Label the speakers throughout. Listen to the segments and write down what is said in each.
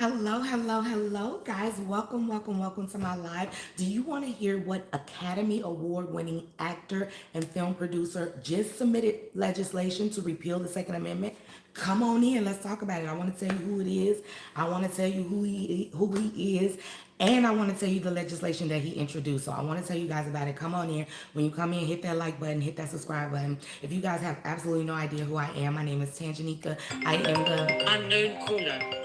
Speaker 1: Hello, hello, hello, guys. Welcome, welcome, welcome to my live. Do you want to hear what Academy Award winning actor and film producer just submitted legislation to repeal the Second Amendment? Come on in, let's talk about it. I want to tell you who it is. I want to tell you who he is. And I want to tell you the legislation that he introduced. So I want to tell you guys about it. Come on in. When you come in, hit that like button, hit that subscribe button. If you guys have absolutely no idea who I am, my name is Tanjanika. I am the
Speaker 2: Unknown caller.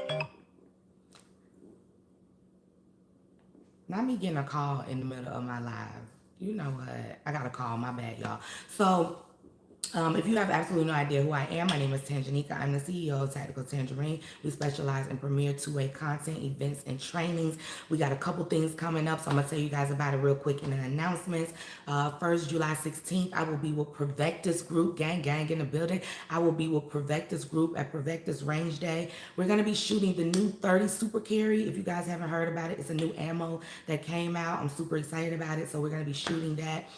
Speaker 1: Not me getting a call in the middle of my live. You know what? I got a call. My bad, y'all. If you have absolutely no idea who I am, my name is Tanjanika. I'm the CEO of Tactical Tangerine. We specialize in premier two-way content, events, and trainings. We got a couple things coming up, so I'm going to tell you guys about it real quick in the announcements. First, July 16th, I will be with Prevectus Group, gang in the building. I will be with Prevectus Group at Prevectus Range Day. We're going to be shooting the new 30 Super Carry. If you guys haven't heard about it, it's a new ammo that came out. I'm super excited about it, so we're going to be shooting that.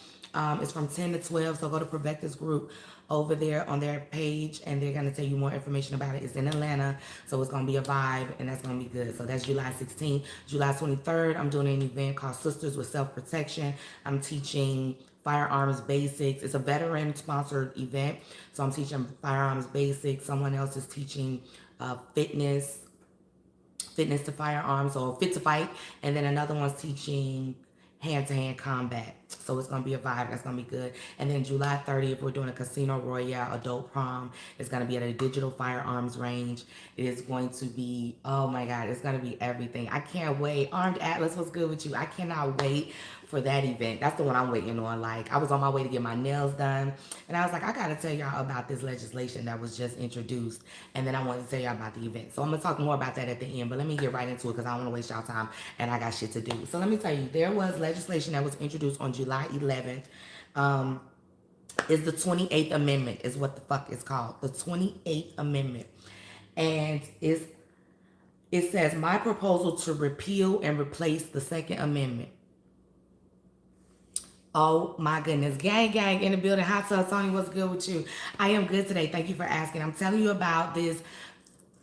Speaker 1: It's from 10 to 12, so go to Prevectus Group over there on their page, and they're going to tell you more information about it. It's in Atlanta, so it's going to be a vibe, and that's going to be good. So that's July 16th. July 23rd, I'm doing an event called Sisters with Self-Protection. I'm teaching firearms basics. It's a veteran-sponsored event, so I'm teaching firearms basics. Someone else is teaching fitness to firearms or fit to fight, and then another one's teaching hand-to-hand combat. So it's gonna be a vibe. That's gonna be good. And then July 30th, we're doing a Casino Royale adult prom. It's gonna be at a digital firearms range. It is going to be, oh my God, it's gonna be everything. I can't wait. Armed Atlas, what's good with you? I cannot wait for that event. That's the one I'm waiting on. Like, I was on my way to get my nails done, and I was like, I gotta tell y'all about this legislation that was just introduced, and then I wanted to tell y'all about the event. So I'm gonna talk more about that at the end, but let me get right into it because I don't wanna waste y'all time, and I got shit to do. So let me tell you, there was legislation that was introduced on July 11th. Um, is the 28th Amendment, is what the fuck it's called. The 28th Amendment. And it says, my proposal to repeal and replace the Second Amendment. Oh my goodness. Gang in the building. Hot Tub Tony, what's good with you? I am good today. Thank you for asking. I'm telling you about this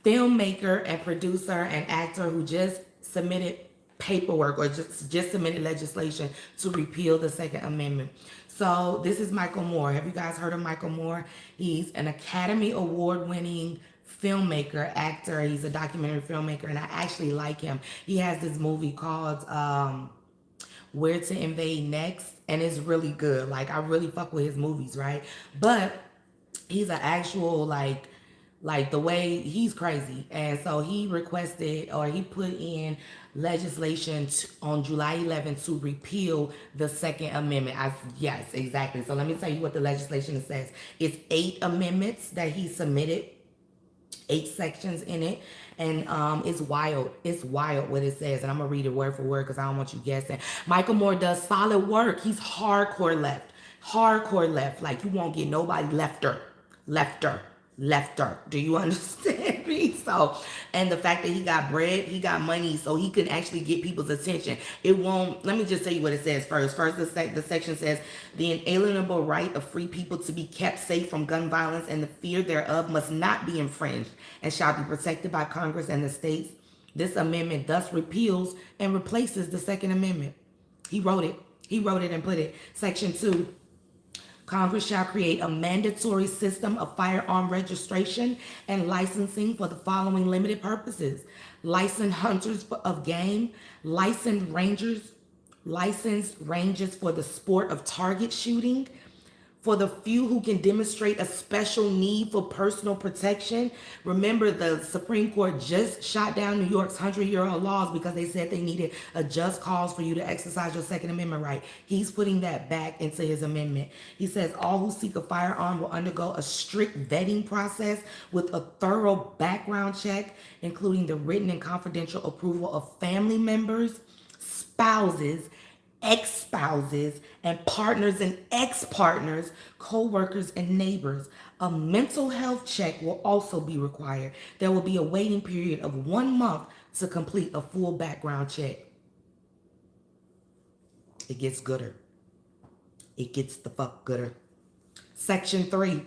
Speaker 1: filmmaker and producer and actor who just submitted paperwork or just submitted legislation to repeal the Second Amendment. So this is Michael Moore. Have you guys heard of Michael Moore? He's an Academy Award winning filmmaker, actor. He's a documentary filmmaker, and I actually like him. He has this movie called Where to Invade Next, and it's really good. Like, I really fuck with his movies, right? But he's an actual like the way he's crazy, and so he requested or he put in legislation on July 11th to repeal the Second Amendment. Yes, exactly. So let me tell you what the legislation says. It's 8 amendments that he submitted, 8 sections in it, and it's wild. It's wild what it says, and I'm gonna read it word for word because I don't want you guessing. Michael Moore does solid work. He's hardcore left. Like, you won't get nobody lefter. Do you understand me? So, and the fact that he got bread, he got money, so he can actually get people's attention. It won't. Let me just tell you what it says first. First, the section says the inalienable right of free people to be kept safe from gun violence and the fear thereof must not be infringed and shall be protected by Congress and the states. This amendment thus repeals and replaces the Second Amendment. He wrote it. He wrote it and put it. Section 2. Congress shall create a mandatory system of firearm registration and licensing for the following limited purposes: licensed hunters of game, licensed rangers for the sport of target shooting, for the few who can demonstrate a special need for personal protection. Remember, the Supreme Court just shot down New York's 100-year-old laws because they said they needed a just cause for you to exercise your Second Amendment right. He's putting that back into his amendment. He says all who seek a firearm will undergo a strict vetting process with a thorough background check, including the written and confidential approval of family members, spouses, ex-spouses, and partners and ex-partners, co-workers, and neighbors. A mental health check will also be required. There will be a waiting period of 1 month to complete a full background check. It gets gooder. It gets the fuck gooder. Section 3.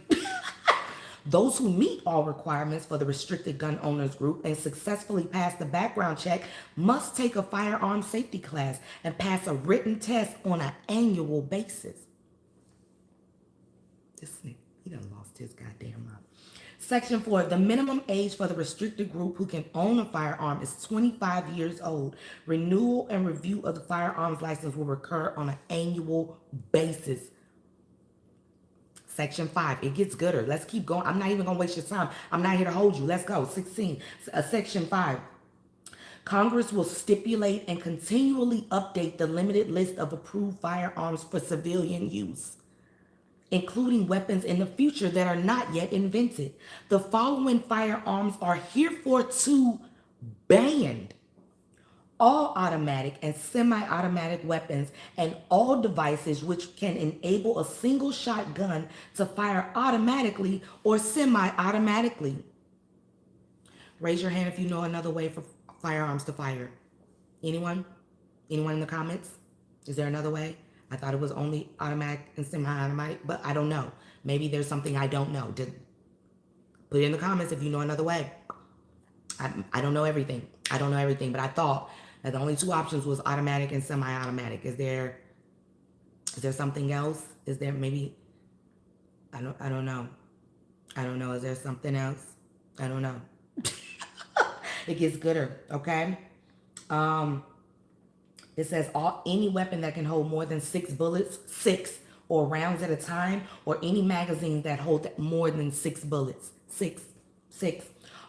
Speaker 1: Those who meet all requirements for the restricted gun owners group and successfully pass the background check must take a firearm safety class and pass a written test on an annual basis. This nigga, he done lost his goddamn mind. Section 4, the minimum age for the restricted group who can own a firearm is 25 years old. Renewal and review of the firearms license will occur on an annual basis. Section 5, it gets gooder. Let's keep going. I'm not even going to waste your time. I'm not here to hold you. Let's go. 16, Section 5. Congress will stipulate and continually update the limited list of approved firearms for civilian use, including weapons in the future that are not yet invented. The following firearms are hereforto banned: all automatic and semi-automatic weapons and all devices which can enable a single shot gun to fire automatically or semi-automatically. Raise your hand if you know another way for firearms to fire. Anyone? Anyone in the comments? Is there another way? I thought it was only automatic and semi-automatic, but I don't know. Maybe there's something I don't know. Put it in the comments if you know another way. I don't know everything. I don't know everything, but I thought that the only two options was automatic and semi-automatic. Is there something else? Is there maybe, I don't know. I don't know. Is there something else? I don't know. It gets gooder, okay? It says any weapon that can hold more than 6 bullets, 6 or rounds at a time, or any magazine that hold more than 6 bullets, 6.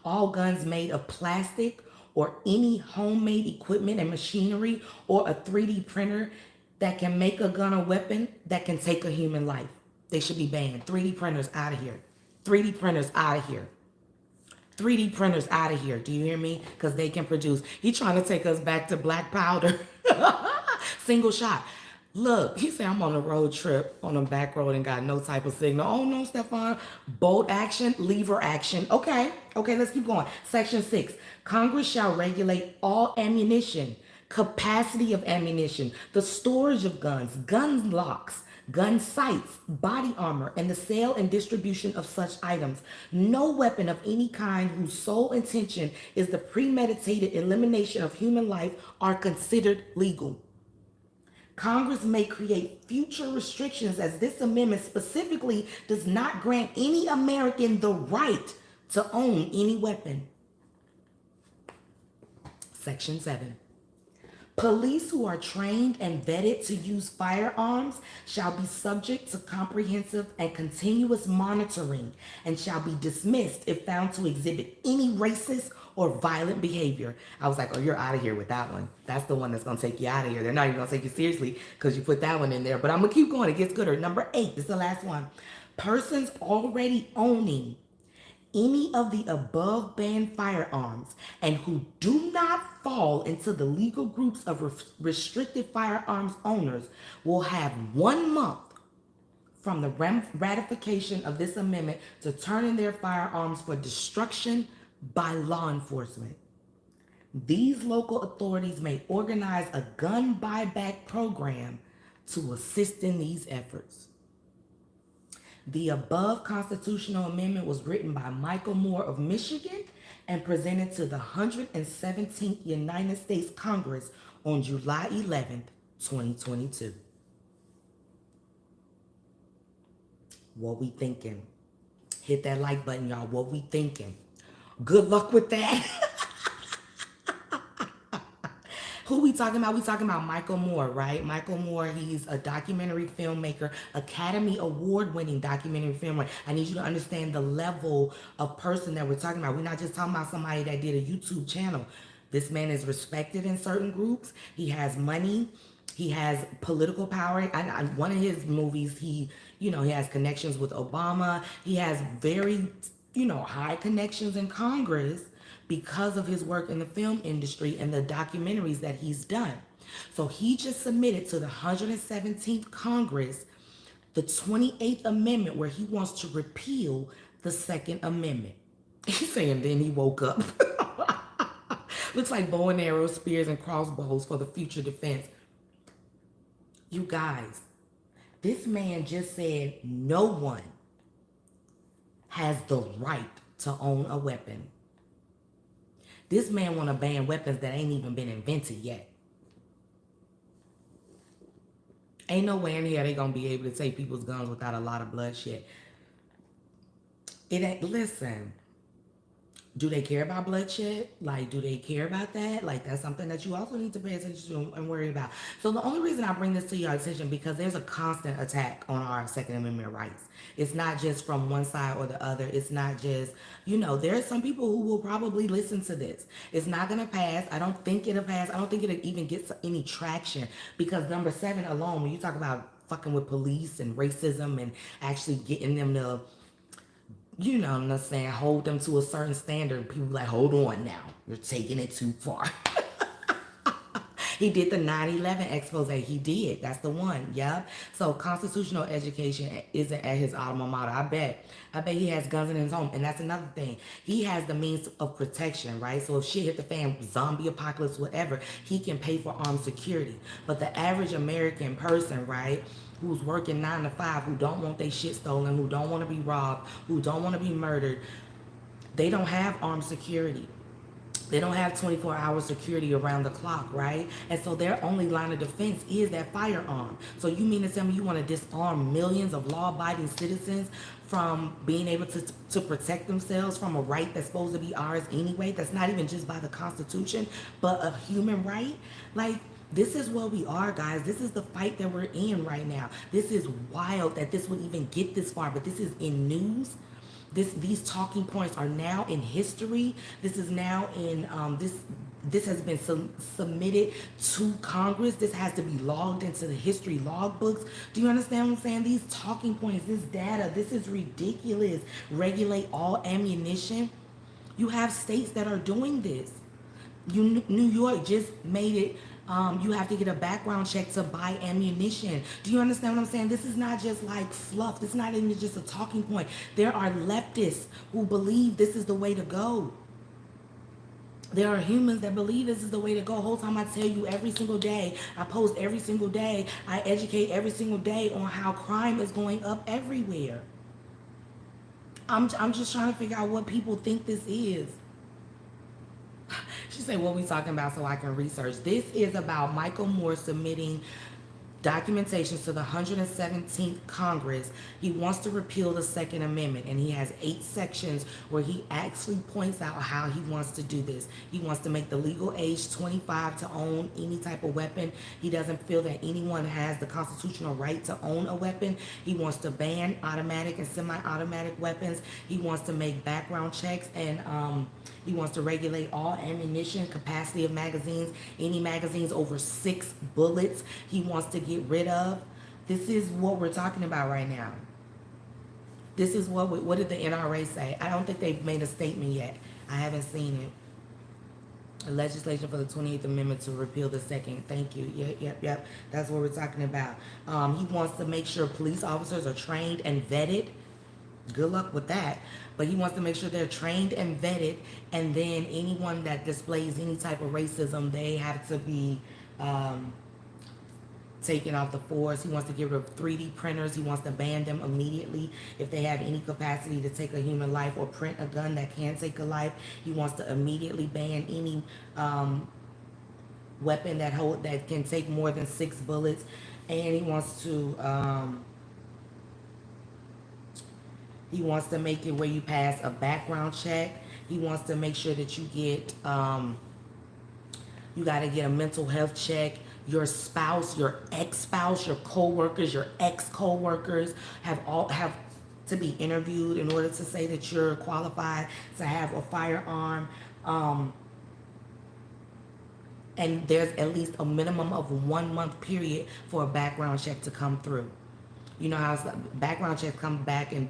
Speaker 1: All guns made of plastic or any homemade equipment and machinery or a 3D printer that can make a gun or weapon that can take a human life. They should be banned. 3D printers out of here. 3D printers out of here. 3D printers out of here. Do you hear me? Because they can produce. He's trying to take us back to black powder. Single shot. Look, he said I'm on a road trip on a back road and got no type of signal. Oh no, Stefan. Bolt action, lever action. Okay, let's keep going. Section 6. Congress shall regulate all ammunition, capacity of ammunition, the storage of guns, gun locks, gun sights, body armor, and the sale and distribution of such items. No weapon of any kind whose sole intention is the premeditated elimination of human life are considered legal. Congress may create future restrictions as this amendment specifically does not grant any American the right to own any weapon. Section 7. Police who are trained and vetted to use firearms shall be subject to comprehensive and continuous monitoring and shall be dismissed if found to exhibit any racist or violent behavior. I was like, oh, you're out of here with that one. That's the one that's going to take you out of here. They're not even going to take you seriously because you put that one in there. But I'm going to keep going. It gets gooder. Number 8, this is the last one. Persons already owning any of the above banned firearms and who do not fall into the legal groups of restricted firearms owners will have 1 month from the ratification of this amendment to turn in their firearms for destruction by law enforcement. These local authorities may organize a gun buyback program to assist in these efforts. The above constitutional amendment was written by Michael Moore of Michigan and presented to the 117th United States Congress on July 11th, 2022. What we thinking? Hit that like button, y'all. What we thinking? Good luck with that. Who we talking about? We talking about Michael Moore, right? Michael Moore, he's a documentary filmmaker, Academy Award-winning documentary filmmaker. I need you to understand the level of person that we're talking about. We're not just talking about somebody that did a YouTube channel. This man is respected in certain groups. He has money. He has political power. One of his movies, he has connections with Obama. He has very, high connections in Congress because of his work in the film industry and the documentaries that he's done. So he just submitted to the 117th Congress the 28th Amendment where he wants to repeal the Second Amendment. He's saying then he woke up. Looks like bow and arrows, spears, and crossbows for the future defense. You guys, this man just said no one has the right to own a weapon. This man want to ban weapons that ain't even been invented yet. Ain't no way in here they gonna be able to take people's guns without a lot of bloodshed. It ain't. Listen, do they care about bloodshed? Like, do they care about that? Like, that's something that you also need to pay attention to and worry about. So the only reason I bring this to your attention because there's a constant attack on our Second Amendment rights. It's not just from one side or the other. It's not just, there are some people who will probably listen to this. It's not gonna pass. I don't think it'll pass. I don't think it'll even get any traction because number 7 alone, when you talk about fucking with police and racism and actually getting them to what I'm saying, hold them to a certain standard. People like, hold on now, you're taking it too far. He did the 9/11 expose. He did. That's the one. Yep. So constitutional education isn't at his alma mater. I bet he has guns in his home. And that's another thing. He has the means of protection, right? So if shit hit the fan, zombie apocalypse, whatever, he can pay for armed security. But the average American person, right, who's working 9 to 5, who don't want their shit stolen, who don't want to be robbed, who don't want to be murdered, they don't have armed security. They don't have 24-hour security around the clock, right? And so their only line of defense is that firearm. So you mean to tell me you want to disarm millions of law-abiding citizens from being able to protect themselves from a right that's supposed to be ours anyway? That's not even just by the Constitution, but a human right? Like, this is where we are, guys. This is the fight that we're in right now. This is wild that this would even get this far, but this is in news. These talking points are now in history. This is now in this has been submitted to Congress. This has to be logged into the history log books. Do you understand what I'm saying? These talking points, this data, this is ridiculous. Regulate all ammunition. You have states that are doing this. New York just made it. You have to get a background check to buy ammunition. Do you understand what I'm saying? This is not just like fluff. This is not even just a talking point. There are leftists who believe this is the way to go. There are humans that believe this is the way to go. The whole time I tell you every single day, I post every single day, I educate every single day on how crime is going up everywhere. I'm just trying to figure out what people think this is. She said, what we talking about so I can research. This is about Michael Moore submitting documentations to the 117th Congress. He wants to repeal the Second Amendment, and he has 8 sections where he actually points out how he wants to do this. He wants to make the legal age 25 to own any type of weapon. He doesn't feel that anyone has the constitutional right to own a weapon. He wants to ban automatic and semi-automatic weapons. He wants to make background checks, and he wants to regulate all ammunition, capacity of magazines, any magazines over 6 bullets he wants to get rid of. This is what we're talking about right now. This is what did the NRA say? I don't think they've made a statement yet. I haven't seen it. A legislation for the 28th Amendment to repeal the second. Thank you. Yep. That's what we're talking about. He wants to make sure police officers are trained and vetted. Good luck with that. But he wants to make sure they're trained and vetted, and then anyone that displays any type of racism, they have to be taken off the force. He wants to get rid of 3D printers. He wants to ban them immediately if they have any capacity to take a human life or print a gun that can take a life. He wants to immediately ban any weapon that can take more than 6 bullets, and he wants to make it where you pass a background check. He wants to make sure that you get, you got to get a mental health check. Your spouse, your ex-spouse, your co-workers, your ex-co-workers have to be interviewed in order to say that you're qualified to have a firearm. And there's at least a minimum of 1 month period for a background check to come through. You know how background checks come back in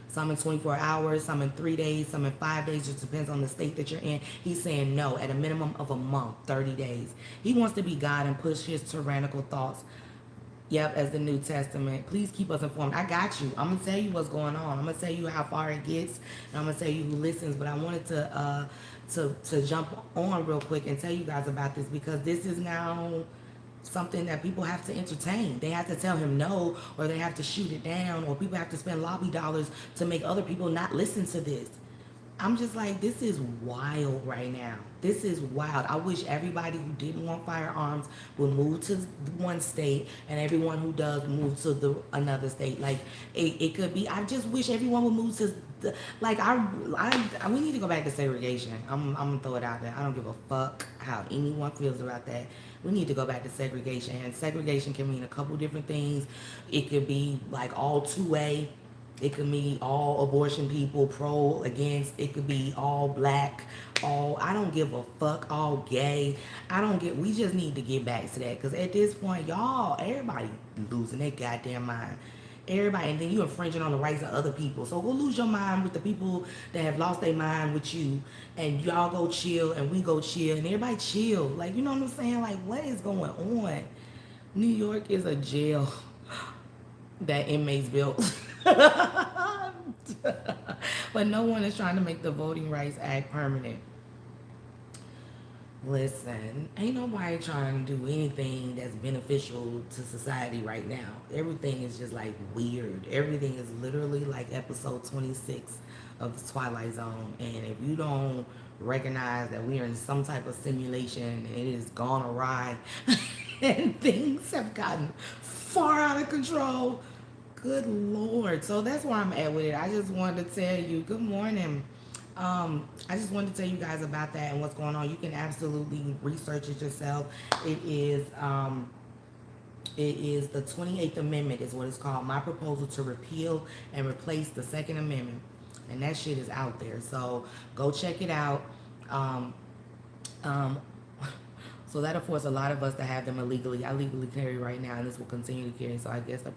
Speaker 1: some in 24 hours, some in 3 days, some in 5 days. Just depends on the state that you're in. He's saying no, at a minimum of a month, 30 days. He wants to be God and push his tyrannical thoughts. Yep, as the New Testament. Please keep us informed. I got you. I'm going to tell you what's going on. I'm going to tell you how far it gets, and I'm going to tell you who listens. But I wanted to jump on real quick and tell you guys about this, because this is now something that people have to entertain. They have to tell him no, or they have to shoot it down, or people have to spend lobby dollars to make other people not listen to this. I'm just like, this is wild right now. This is wild. I wish everybody who didn't want firearms would move to one state, and everyone who does move to the another state. Like it could be. I just wish everyone would move to the, like we need to go back to segregation. I'm gonna throw it out there. I don't give a fuck how anyone feels about that. We need to go back to segregation, and segregation can mean a couple different things. It could be like all two-way. It could be all abortion people, pro, against. It could be all black, all, I don't give a fuck, all gay. We just need to get back to that. Because at this point, y'all, everybody losing their goddamn mind. Everybody, and then you infringing on the rights of other people. So go lose your mind with the people that have lost their mind with you. And y'all go chill, and we go chill, and everybody chill. Like, you know what I'm saying? Like, what is going on? New York is a jail that inmates built. But no one is trying to make the Voting Rights Act permanent. Listen, ain't nobody trying to do anything that's beneficial to society right now. Everything is just like weird. Everything is literally like episode 26 of the Twilight Zone. And if you don't recognize that we are in some type of simulation and it has gone awry and things have gotten far out of control, good Lord. So that's where I'm at with it. I just wanted to tell you, good morning. I just wanted to tell you guys about that and what's going on. You can absolutely research it yourself. It is the 28th Amendment is what it's called. My proposal to repeal and replace the Second Amendment. And that shit is out there. So go check it out. So that'll force a lot of us to have them illegally. I legally carry right now, and this will continue to carry. So I guess the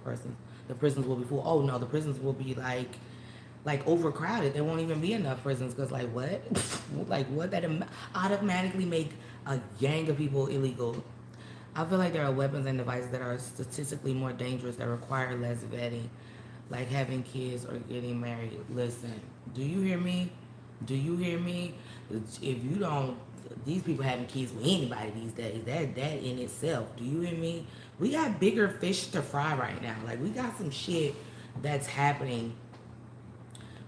Speaker 1: prisons will be full. Oh no, the prisons will be like overcrowded. There won't even be enough prisons because like what? Like what? That automatically make a gang of people illegal. I feel like there are weapons and devices that are statistically more dangerous that require less vetting, like having kids or getting married. Listen, do you hear me? Do you hear me? If you don't, these people having kids with anybody these days, that in itself, do you hear me? We got bigger fish to fry right now. Like we got some shit that's happening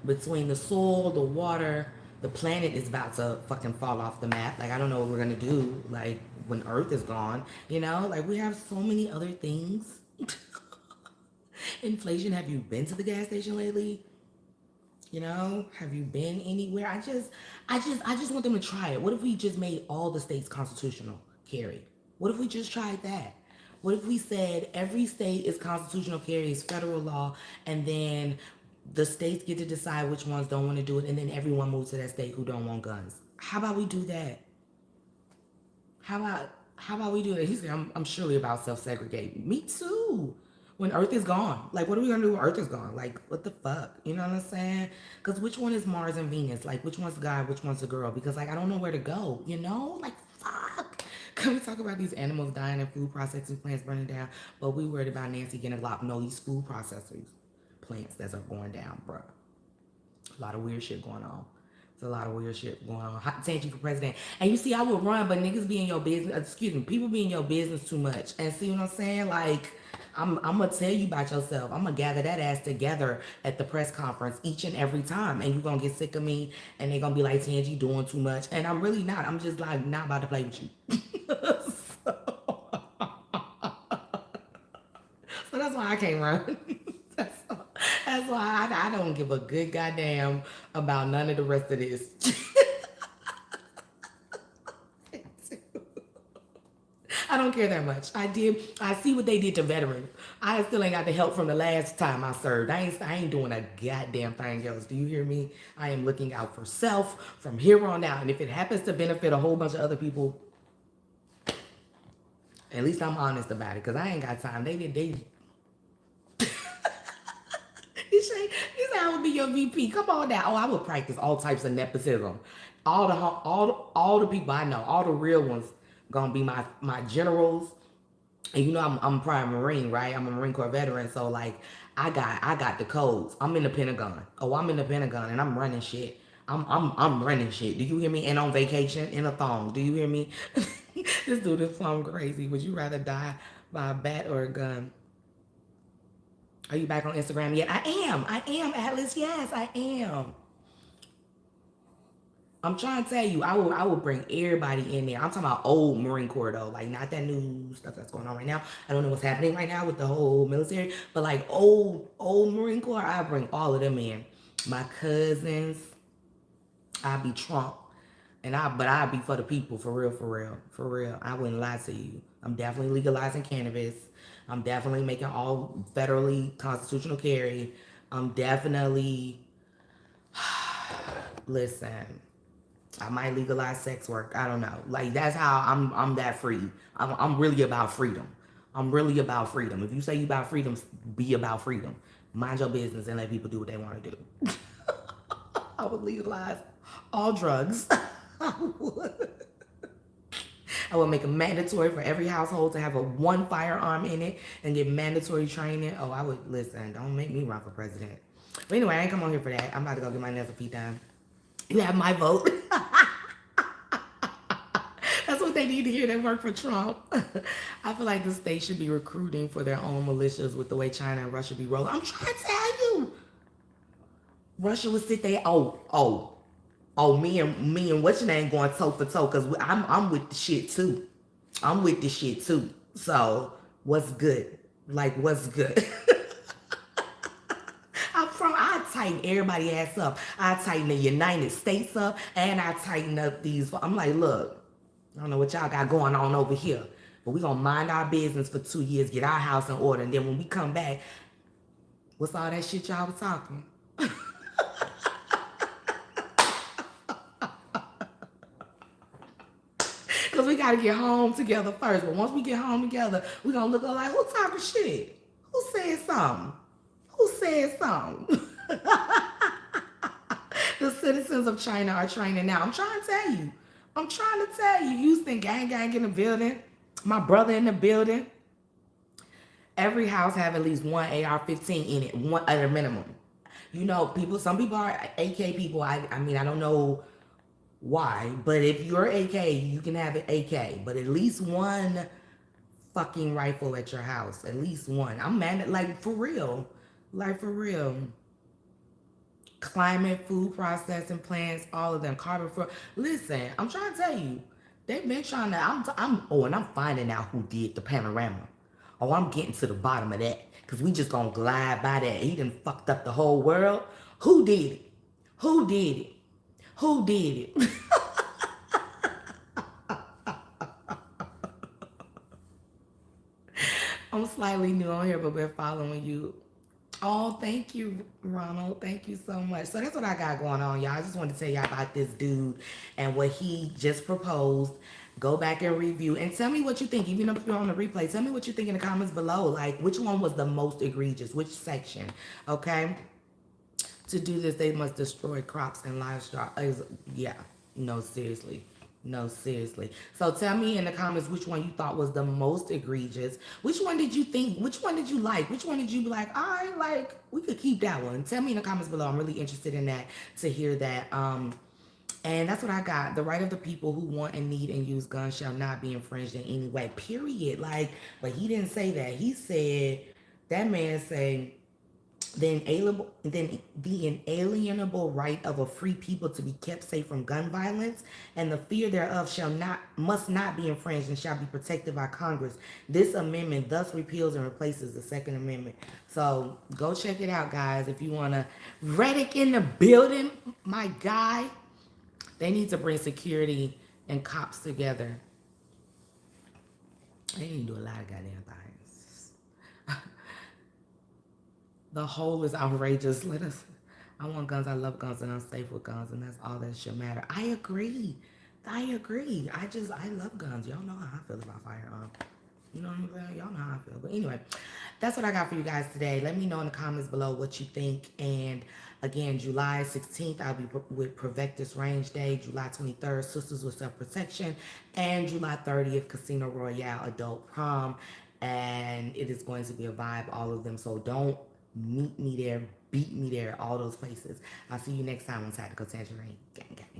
Speaker 1: between the soil, the water, the planet is about to fucking fall off the map. Like I don't know what we're gonna do, like when Earth is gone, you know? Like we have so many other things. Inflation, have you been to the gas station lately? You know, have you been anywhere? I just want them to try it. What if we just made all the states constitutional, Carrie? What if we just tried that? What if we said every state is constitutional, carry is federal law, and then the states get to decide which ones don't want to do it, and then everyone moves to that state who don't want guns? How about we do that? How about we do that? He said, I'm surely about self-segregating. Me too. When Earth is gone. Like, what are we gonna do when Earth is gone? Like, what the fuck? You know what I'm saying? Because which one is Mars and Venus? Like, which one's a guy, which one's a girl? Because, like, I don't know where to go, you know? Like, fuck. Can we talk about these animals dying and food processing plants burning down? But we worried about Nancy getting a lot. No, these food processors plants that are going down, bro. A lot of weird shit going on. There's a lot of weird shit going on. Hot Tangy for president. And you see, I would run, but niggas be in your business. Excuse me, people be in your business too much. And see what I'm saying? Like, I'm gonna tell you about yourself. I'm gonna gather that ass together at the press conference each and every time. And you're gonna get sick of me and they're gonna be like, Tangy doing too much. And I'm really not. I'm just like not about to play with you. So that's why I can't run. That's why I don't give a good goddamn about none of the rest of this. I don't care that much. I see what they did to veterans. I still ain't got the help from the last time I served. I ain't doing a goddamn thing else. Do you hear me? I am looking out for self from here on out. And if it happens to benefit a whole bunch of other people, at least I'm honest about it. Because I ain't got time. They He said I would be your VP. Come on now. Oh, I would practice all types of nepotism. All the people I know, all the real ones, gonna be my generals. And you know I'm a prime Marine, right? I'm a Marine Corps veteran, so like I got the codes. I'm in the Pentagon. Oh, I'm in the Pentagon and I'm running shit. I'm running shit. Do you hear me? And on vacation in a thong. Do you hear me? This dude is plumb crazy. Would you rather die by a bat or a gun? Are you back on Instagram yet? I am. I am, Atlas. Yes, I am. I'm trying to tell you, I will bring everybody in there. I'm talking about old Marine Corps though, like not that new stuff that's going on right now. I don't know what's happening right now with the whole military, but like old Marine Corps, I bring all of them in. My cousins, I be Trump, but I be for the people, for real, for real, for real. I wouldn't lie to you. I'm definitely legalizing cannabis. I'm definitely making all federally constitutional carry. I'm definitely listen. I might legalize sex work. I don't know. Like that's how I'm that free. I'm really about freedom. I'm really about freedom. If you say you about freedom, be about freedom. Mind your business and let people do what they want to do. I would legalize all drugs. I would. I would make it mandatory for every household to have a one firearm in it and get mandatory training. Oh, I would listen. Don't make me run for president. But anyway, I ain't come on here for that. I'm about to go get my nails and feet done. You have my vote. That's what they need to hear that work for Trump. I feel like the state should be recruiting for their own militias with the way China and Russia be rolling. I'm trying to tell you. Russia would sit there, me and what's your name going toe for toe, because I'm with the shit too. I'm with the shit too. So what's good? Like what's good? I tighten everybody ass up. I tighten the United States up and I tighten up these. I'm like, look, I don't know what y'all got going on over here, but we gonna mind our business for 2 years, get our house in order, and then when we come back, what's all that shit y'all was talking? Because we got to get home together first. But once we get home together, we going to look like, who talking shit? Who said something? Who said something? The citizens of China are training now. I'm trying to tell you. I'm trying to tell you. Houston gang in the building. My brother in the building. Every house have at least one AR-15 in it, one at a minimum. You know, some people are AK people. I mean, I don't know why, but if you're AK, you can have an AK, but at least one fucking rifle at your house. At least one. I'm mad at, like, for real. Like, for real. Climate, food processing plants, all of them. Carbon for. Listen, I'm trying to tell you. They've been trying to. And I'm finding out who did the panorama. Oh, I'm getting to the bottom of that. Because we just gonna glide by that. He done fucked up the whole world. Who did it? Who did it? Who did it? I'm slightly new on here, but we're following you. Oh, thank you, Ronald. Thank you so much. So that's what I got going on, y'all. I just wanted to tell y'all about this dude and what he just proposed. Go back and review and tell me what you think. Even if you're on the replay, tell me what you think in the comments below. Like, which one was the most egregious? Which section? Okay. To do this, they must destroy crops and livestock. Yeah. No, seriously. No, seriously. So tell me in the comments which one you thought was the most egregious. Which one did you think? Which one did you like? Which one did you be like, I like, we could keep that one. Tell me in the comments below. I'm really interested in that, to hear that. And that's what I got. The right of the people who want and need and use guns shall not be infringed in any way. Period. Like, but he didn't say that. He said, that man said, the inalienable right of a free people to be kept safe from gun violence and the fear thereof must not be infringed and shall be protected by Congress. This amendment thus repeals and replaces the Second Amendment. So go check it out, guys. If you want to. Reddick in the building, my guy. They need to bring security and cops together. They need to do a lot of goddamn things. The whole is outrageous. I want guns. I love guns, and I'm safe with guns, and that's all that should matter. I agree. I love guns. Y'all know how I feel about firearms. You know what I'm saying? Y'all know how I feel. But anyway, that's what I got for you guys today. Let me know in the comments below what you think. And again, July 16th, I'll be with Provectus Range Day. July 23rd, Sisters with Self-Protection. And July 30th, Casino Royale Adult Prom. And it is going to be a vibe, all of them. So don't meet me there, beat me there, all those places. I'll see you next time on Tactical Tangerine. Gang, gang.